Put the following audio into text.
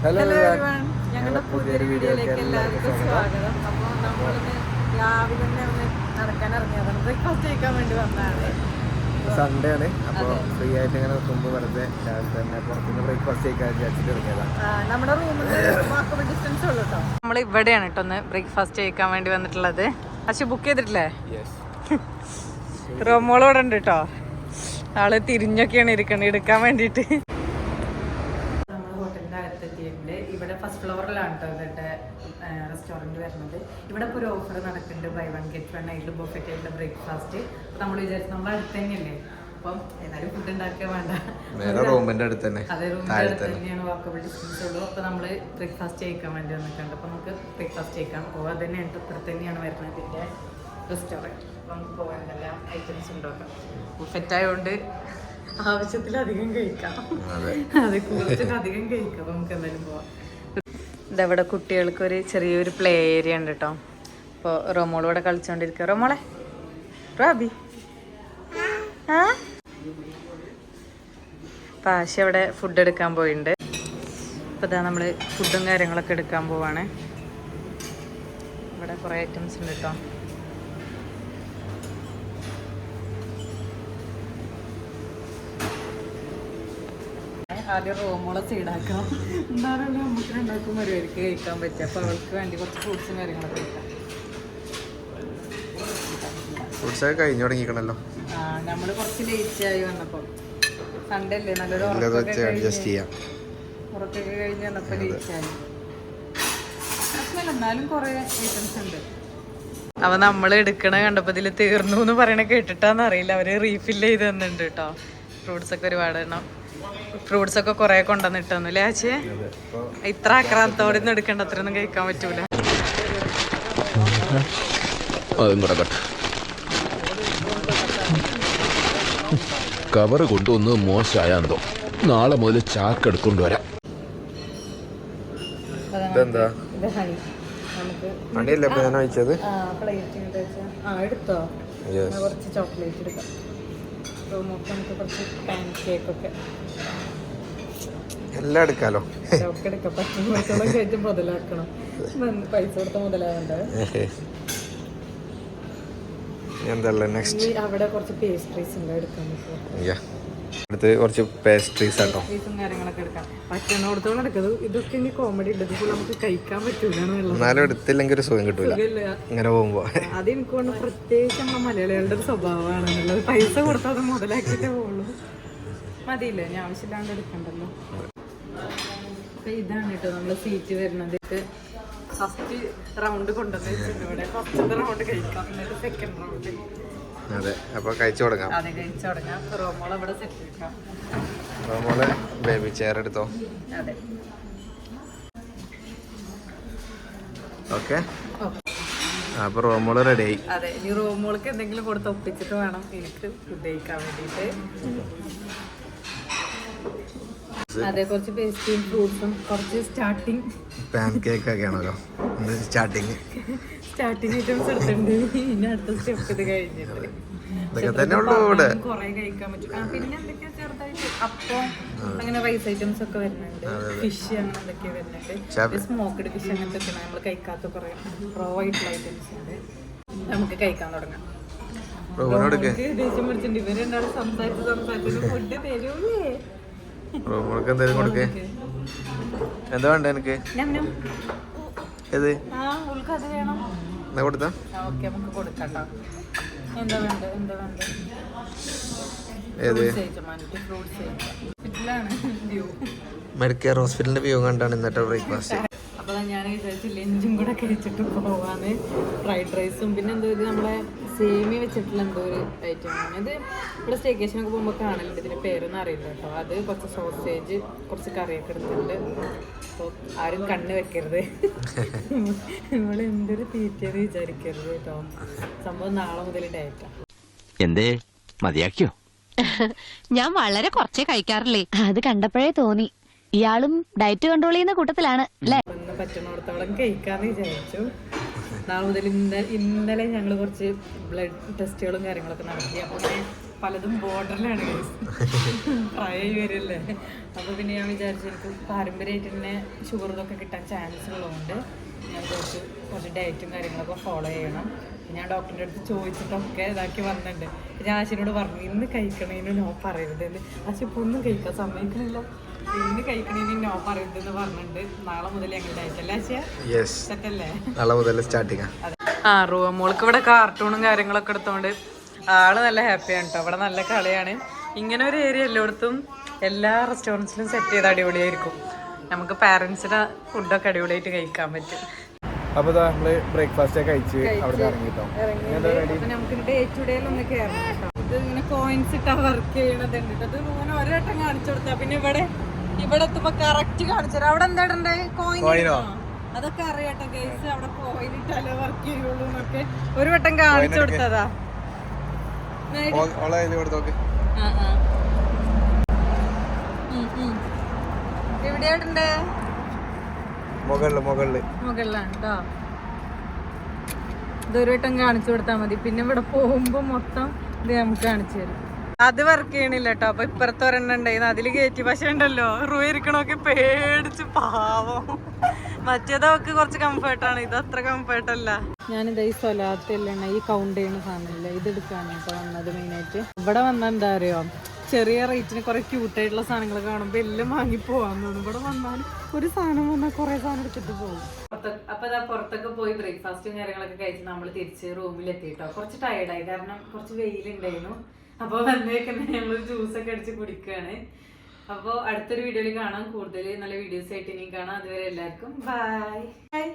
Hello everyone, ഞങ്ങളുടെ പുതിയൊരു വീഡിയോയിലേക്ക് എല്ലാവർക്കും സ്വാഗതം. അപ്പോൾ നമ്മളിന്ന് രാവിലെ തന്നെ ഒന്ന് നടക്കാൻ ഇറങ്ങിയതാണ്, ബ്രേക്ക്ഫാസ്റ്റ് കഴിക്കാൻ വേണ്ടി വന്നതാണ്. സൺഡേ ആണ്, അപ്പോൾ ഫ്രീ ആയിട്ട് ഇങ്ങനെ നോക്കുമ്പോൾ വെറുതെ രാവിലെ തന്നെ പുറത്തുനിന്ന് ബ്രേക്ക്ഫാസ്റ്റ് കഴിക്കാൻ വിചാരിച്ചിട്ട് ഇറങ്ങിയതാണ്. നമ്മുടെ റൂമിൽ വാക്കബിൾ ഡിസ്റ്റൻസ് ഉള്ളൂ കേട്ടോ. നമ്മൾ ഇവിടെയാണ് കേട്ടോ ഒന്ന് ബ്രേക്ക്ഫാസ്റ്റ് കഴിക്കാൻ വേണ്ടി വന്നിട്ടുള്ളത്. പക്ഷെ ബുക്ക് ചെയ്തിട്ടില്ലേ? റോമോളോടെ ഉണ്ട് കേട്ടോ. ആള് തിരിഞ്ഞൊക്കെയാണ് ഇരിക്കണത് എടുക്കാൻ വേണ്ടിയിട്ട്. നമ്മൾ ഹോട്ടലിൻ്റെ അടുത്തെത്തിയിട്ടുണ്ട്. ഇവിടെ ഫസ്റ്റ് ഫ്ലോറിലാണ് കേട്ടോ ഇവരുടെ റെസ്റ്റോറൻറ്റ് വരുന്നത്. ഇവിടെ ഇപ്പോൾ ഒരു ഓഫർ നടക്കുന്നുണ്ട്, ബൈ 1 get 1 ആയിട്ടുള്ള ബൊഫറ്റ് ആയിട്ടുള്ള ബ്രേക്ക്ഫാസ്റ്റ്. അപ്പോൾ നമ്മൾ വിചാരിച്ചു നമ്മൾ അടുത്ത് തന്നെയല്ലേ, അപ്പം ഏതായാലും ഫുഡ് ഉണ്ടാക്കാൻ വേണ്ട, റൂമിൻ്റെ അടുത്ത് തന്നെ, അതേ റൂമിൻ്റെ അടുത്ത് തന്നെയാണ്, വാക്കബിൾ ഡിസ്റ്റൻസ് ഉള്ളൂ. അപ്പോൾ നമ്മൾ ബ്രേക്ക്ഫാസ്റ്റ് കഴിക്കാൻ വേണ്ടി വന്നിട്ടുണ്ട്. അപ്പോൾ നമുക്ക് ബ്രേക്ക്ഫാസ്റ്റ് കഴിക്കാം. അപ്പോൾ അത് തന്നെ ഇപ്പുറത്ത് തന്നെയാണ് വരുന്നത് ഇതിൻ്റെ റെസ്റ്റോറൻറ്റ്. അപ്പം നമുക്ക് പോകാൻ എന്തെല്ലാം ഐറ്റംസ് ഉണ്ടാക്കാം. ബുഫറ്റായതുകൊണ്ട് ആവശ്യത്തിലധികം കഴിക്കാം, അത് കുറച്ചിലധികം കഴിക്കാം. അപ്പം നമുക്ക് എന്തായാലും പോവാം. ഇതവിടെ കുട്ടികൾക്ക് ഒരു ചെറിയൊരു പ്ലേ ഏരിയ ഉണ്ട് കേട്ടോ. അപ്പോൾ റോമോള് ഇവിടെ കളിച്ചുകൊണ്ടിരിക്കുക. റോമോളെ, റാബി, ആ പാശ അവിടെ ഫുഡ് എടുക്കാൻ പോയിട്ടുണ്ട്. അപ്പോൾ ഇതാ നമ്മൾ ഫുഡും കാര്യങ്ങളൊക്കെ എടുക്കാൻ പോവാണ്. ഇവിടെ കുറേ ഐറ്റംസ് ഉണ്ട് കേട്ടോ. ആദ്യം റോമോളെ സൈഡാക്കണം, എന്നാലും നമുക്ക് രണ്ടാൾക്കും ഒരുവർക്ക് കഴിക്കാൻ പറ്റുക. അപ്പോൾ അവൾക്ക് വേണ്ടി കുറച്ച് ഫ്രൂട്ട്സും കാര്യങ്ങളൊക്കെ കഴിക്കാം. ഫ്രൂട്ട്സൊക്കെ കഴിഞ്ഞു തുടങ്ങിക്കണല്ലോ. ആ, നമ്മൾ കുറച്ച് ലേറ്റായി വന്നപ്പോൾ, സൺഡേ അല്ലേ, നല്ലൊരു ഉറക്കൊക്കെ കഴിഞ്ഞ് വന്നപ്പോൾ ലേറ്റായി. എന്നാലും കുറേ ഐറ്റംസ് ഉണ്ട്. അപ്പോൾ നമ്മൾ എടുക്കണ കണ്ടപ്പോൾ ഇതിൽ തീർന്നു എന്ന് പറയണ കേട്ടിട്ടാന്ന് അറിയില്ല, അവർ റീഫില്ല് ചെയ്ത് തന്നിട്ടുണ്ട് കേട്ടോ. ഫ്രൂട്ട്സൊക്കെ ഒരുപാട് എണ്ണം, ഫ്രൂട്ട്സൊക്കെ കുറേ കൊണ്ടുവന്നിട്ടൊന്നുമില്ലേ ആച്ചേ? ഇത്ര ആക്രാന്തത്തോടെ ഒന്നും എടുക്കേണ്ട, അത്രയൊന്നും കഴിക്കാൻ പറ്റൂല. കവറ് കൊണ്ടുവന്ന് മോശമായാന്തോ, നാളെ മുതൽ ചാക്ക് എടുക്കൊണ്ട് വരാം. എടുത്തോ, കുറച്ച് ചോക്ലേറ്റ് എടുക്കാം. നമുക്ക് കുറച്ച് പാൻ കേക്കൊക്കെ എല്ലാം എടുക്കാലോ. ഒക്കെ എടുക്കാം, പറ്റുമ്പോഴത്തോളം കയറ്റി മുതലാക്കണം. പൈസ കൊടുത്ത മുതലാവണ്ടേ. അവിടെ കുറച്ച് പേസ്ട്രീസ് ഉണ്ട്, എടുക്കാൻ അടുത്ത് കുറച്ച് പേസ്ട്രീസ് ആട്ടോ, കാര്യങ്ങളൊക്കെ എടുക്കാം. പറ്റുന്നിടത്തോളം എടുക്കത്. ഇതൊക്കെ ഇനി കോമഡി ഉണ്ട്, ഇതിപ്പോൾ നമുക്ക് കഴിക്കാൻ പറ്റൂല. എന്നാലും എടുത്തില്ലെങ്കിൽ ഒരു സുഖം കിട്ടൂല ഇങ്ങനെ പോകുമ്പോ. അത് എനിക്ക് കൊണ്ട് പ്രത്യേകിച്ച് നമ്മളെ മലയാളികളുടെ ഒരു സ്വഭാവമാണെന്നുള്ളത്. പൈസ കൊടുത്താൽ അത് മുതലാക്കിയിട്ടേ പോകുള്ളൂ. മതിയില്ലേ, ഞാൻ ആവശ്യമില്ലാണ്ട് എടുക്കണ്ടല്ലോ. അപ്പൊ ഇതാണ് കേട്ടോ നമ്മള് സീറ്റ് വരുന്നത്. ഫസ്റ്റ് റൗണ്ട് കൊണ്ടുവന്ന് വെച്ചിട്ടുണ്ട് ഇവിടെ. ഫസ്റ്റത്തെ റൗണ്ട് കഴിക്കാം, എന്നിട്ട് സെക്കൻഡ് റൗണ്ട്. അതെ, അപ്പൊ കഴിച്ചു തുടങ്ങാം. അതെ, കഴിച്ചു തുടങ്ങാം. റോമോളെ ഇവിടെ സെറ്റ് വെക്കാം. റോമോളെ ബേബി ചെയർ എടുത്തോ. അതെ, ഓക്കെ. അപ്പൊ റോമോള് റെഡി ആയി. അതെ, ഇനി റോമോൾക്ക് എന്തെങ്കിലും കൊടുത്ത് ഒപ്പിച്ചിട്ട് വേണം എനിക്ക് ഫുഡ് കഴിക്കാൻ വേണ്ടിയിട്ട്. അതെ, കുറച്ച് പേസ്ട്രിയും ഫ്രൂട്ട്സും കുറച്ച് സ്റ്റാർട്ടിങ് പാൻ കേക്ക് ഒക്കെ ആണല്ലോ സ്റ്റാർട്ടിങ് ഐറ്റംസ് എടുത്തിട്ടുണ്ട്. ഇനി അടുത്ത സ്റ്റെപ്പ് ഇത് കഴിഞ്ഞിട്ട് ഇതൊക്കെ തന്നെ ഉള്ളൂ ഇവിടെ. കുറെ കഴിക്കാൻ പറ്റും. പിന്നെ എന്തൊക്കെയാ ചെറുതായിട്ട് അപ്പം, അങ്ങനെ റൈസ് ഐറ്റംസ് ഒക്കെ വരുന്നുണ്ട്, ഫിഷ് അങ്ങനെ എന്തൊക്കെയാ വരുന്നുണ്ട്. സ്മോക്ക്ഡ് ഫിഷ് അങ്ങനത്തെ ഒക്കെ നമ്മൾ കഴിക്കാത്ത കുറെ റോ ആയിട്ടുള്ള ഐറ്റംസ് ഉണ്ട്. നമുക്ക് കഴിക്കാൻ തുടങ്ങാം. ദേഷ്യം പിടിച്ചിട്ടുണ്ട്, ഇവര് രണ്ടാളും സംസാരിച്ച് ഫുഡ് തരൂലേ. എന്തായാലും കൊടുക്കേ. എന്താ വേണ്ട എനിക്ക്? ഏത് അത് വേണം. എന്നാ കൊടുത്താ? ഓക്കെ, നമുക്ക് കൊടുക്കട്ടോ. എന്താ വേണ്ട, എന്താ വേണ്ട? ഏത് മെഡിക്കൽ കെയർ ഹോസ്പിറ്റലിന്റെ വ്യൂ കണ്ടാണ് ഇന്നത്തെ ബ്രേക്ക്ഫാസ്റ്റ്. അപ്പോൾ ഞാൻ വിചാരിച്ചു ലഞ്ചും കൂടെ കഴിച്ചിട്ട് പോവാന്ന്. ഫ്രൈഡ് റൈസും പിന്നെ എന്തോ ഇത് നമ്മളെ സേമിയ വെച്ചിട്ടുള്ള എന്തോ ഒരു ഐറ്റമാണ് ഇത്. ഇവിടെ സ്റ്റേക്കേഷനൊക്കെ പോകുമ്പോൾ കാണലുണ്ട്, ഇതിൻ്റെ പേരൊന്നും അറിയില്ല കേട്ടോ. അത് കുറച്ച് സോസേജ്, കുറച്ച് കറിയൊക്കെ എടുത്തിട്ടുണ്ട്. അപ്പോൾ ആരും കണ്ണ് വെക്കരുത്, നമ്മൾ എന്തൊരു തീറ്റയെന്ന് വിചാരിക്കരുത് കേട്ടോ. സംഭവം നാളെ മുതൽ ഡയറ്റാ. എന്തേ മതിയാക്കിയോ? ഞാൻ വളരെ കുറച്ചേ കഴിക്കാറില്ലേ, അത് കണ്ടപ്പോഴേ തോന്നി. ഇയാളും ഡയറ്റ് കൺട്രോൾ ചെയ്യുന്ന കൂട്ടത്തിലാണ് അല്ലേ? പറ്റുന്നിടത്തോളം കഴിക്കാന്ന് വിചാരിച്ചു. നാളെ മുതൽ ഇന്നലെ ഞങ്ങൾ കുറച്ച് ബ്ലഡ് ടെസ്റ്റുകളും കാര്യങ്ങളൊക്കെ നടത്തി. അപ്പോൾ പലതും ബോർഡറിലാണ് പ്രായമായി വരില്ലേ. അപ്പോൾ പിന്നെ ഞാൻ വിചാരിച്ചു എനിക്ക് പാരമ്പര്യമായിട്ട് തന്നെ ഷുഗർ ഇതൊക്കെ കിട്ടാൻ ചാൻസ് ഉള്ളതുകൊണ്ട് ഞാൻ കുറച്ച് ഡയറ്റും കാര്യങ്ങളൊക്കെ ഫോളോ ചെയ്യണം. ഞാൻ ഡോക്ടറിൻ്റെ അടുത്ത് ചോദിച്ചിട്ടൊക്കെ ഇതാക്കി വന്നിട്ടുണ്ട്. ഞാൻ ആശിനോട് പറഞ്ഞു ഇന്ന് കഴിക്കണേന് നോ പറയരുതെന്ന്. ആശ ഇപ്പോൾ ഒന്നും കഴിക്കാൻ സമ്മതിക്കണില്ല. ഇന്ന് കഴിക്കണേന് നോ പറയരുതെന്ന് പറഞ്ഞിട്ടുണ്ട്. നാളെ മുതൽ ഞങ്ങൾ ഡയറ്റ് അല്ലേ ആശയ? സെറ്റല്ലേ? നാളെ മുതൽ സ്റ്റാർട്ട് ചെയ്യാം. ആ മോൾക്ക് ഇവിടെ കാർട്ടൂണും കാര്യങ്ങളൊക്കെ എടുത്തോണ്ട് ആള് നല്ല ഹാപ്പിയാണ് കേട്ടോ. ഇവിടെ നല്ല കളിയാണ്. ഇങ്ങനെ ഒരു ഏരിയ എല്ലായിടത്തും എല്ലാ റെസ്റ്റോറൻറ്റ്സിലും സെറ്റ് ചെയ്ത് അടിപൊളിയായിരിക്കും. നമുക്ക് പാരൻസിന് ഫുഡൊക്കെ അടിപൊളിയായിട്ട് കഴിക്കാൻ പറ്റും. അപ്പോൾ നമ്മള് ബ്രേക്ക്ഫാസ്റ്റ് ഒക്കെ കഴിച്ച് അവിടെ ഇറങ്ങിട്ടോ. നമുക്ക് ഡേ ടു ഡേ ഒന്ന് കയറണം കേട്ടോ. ഇത് ഇങ്ങനെ കോയിൻസ് ഇട്ടാ വർക്ക് ചെയ്യണതുണ്ട്. അത് ഇങ്ങനെ ഒരേട്ടം കാണിച്ചു കൊടുത്താ പിന്നെ ഇവിടെ എത്തുമ്പോ കറക്റ്റ് കാണിച്ചു തരാം. അവിടെ എന്താ ഇടണ്ടേ? കോയിനോ? അതൊക്കെ അറിയാട്ടോ ഗൈസ്. അവിടെ കോയിൻ ഇട്ടാലേ വർക്ക് ചെയ്യുള്ളൂ എന്നൊക്കെ ഒരു വട്ടം കാണിച്ചു കൊടുത്തതാ. എവിടെയായിട്ടുണ്ട്? മുകളിലാണ് കേട്ടോ. ഇതൊരു വട്ടം കാണിച്ചു കൊടുത്താൽ മതി. പിന്നെ ഇവിടെ പോകുമ്പോ മൊത്തം ഇത് നമുക്ക് കാണിച്ചു തരും. അത് വർക്ക് ചെയ്യണില്ല കേട്ടോ. അപ്പൊ ഇപ്പുറത്ത് ഒരെണ്ണം ഉണ്ടായിരുന്നു, അതില് കയറ്റി. പക്ഷെ ഉണ്ടല്ലോ റൂയി ഇരിക്കണൊക്കെ പേടിച്ച് പാവം. മറ്റേതൊക്കെ കുറച്ച് കംഫർട്ടാണ്, ഇത് അത്ര കംഫർട്ടല്ല. ഞാനിത് ഈ സ്വലാത്തല്ല ഈ കൗണ്ട് ചെയ്യുന്ന സാധനമില്ല, ഇത് എടുക്കാണ് കേട്ടോ വന്നത് മെയിനായിട്ട്. ഇവിടെ വന്നാൽ എന്താ അറിയോ, ചെറിയ റേറ്റിന് കുറെ ക്യൂട്ടായിട്ടുള്ള സാധനങ്ങൾ കാണുമ്പോൾ എല്ലാം വാങ്ങി പോവാൻ തോന്നും. ഇവിടെ വന്നാൽ ഒരു സാധനം വന്നാൽ കുറെ സാധനം എടുത്തിട്ട് പോകും. അപ്പൊ അതാ പുറത്തൊക്കെ പോയി ബ്രേക്ക്ഫാസ്റ്റും കാര്യങ്ങളൊക്കെ കഴിച്ച് നമ്മൾ തിരിച്ച് റൂമിലെത്തിട്ടോ. കുറച്ച് ടയർഡായി, കാരണം കുറച്ച് വെയിലുണ്ടായിരുന്നു. അപ്പോൾ വന്നേക്കന്നെ ഞങ്ങൾ ജ്യൂസൊക്കെ അടിച്ച് കുടിക്കുകയാണ്. അപ്പോൾ അടുത്തൊരു വീഡിയോയിൽ കാണാം. കൂടുതൽ നല്ല വീഡിയോസ് ആയിട്ട് ഇനി കാണാം. അതുവരെ എല്ലാവർക്കും ബൈ.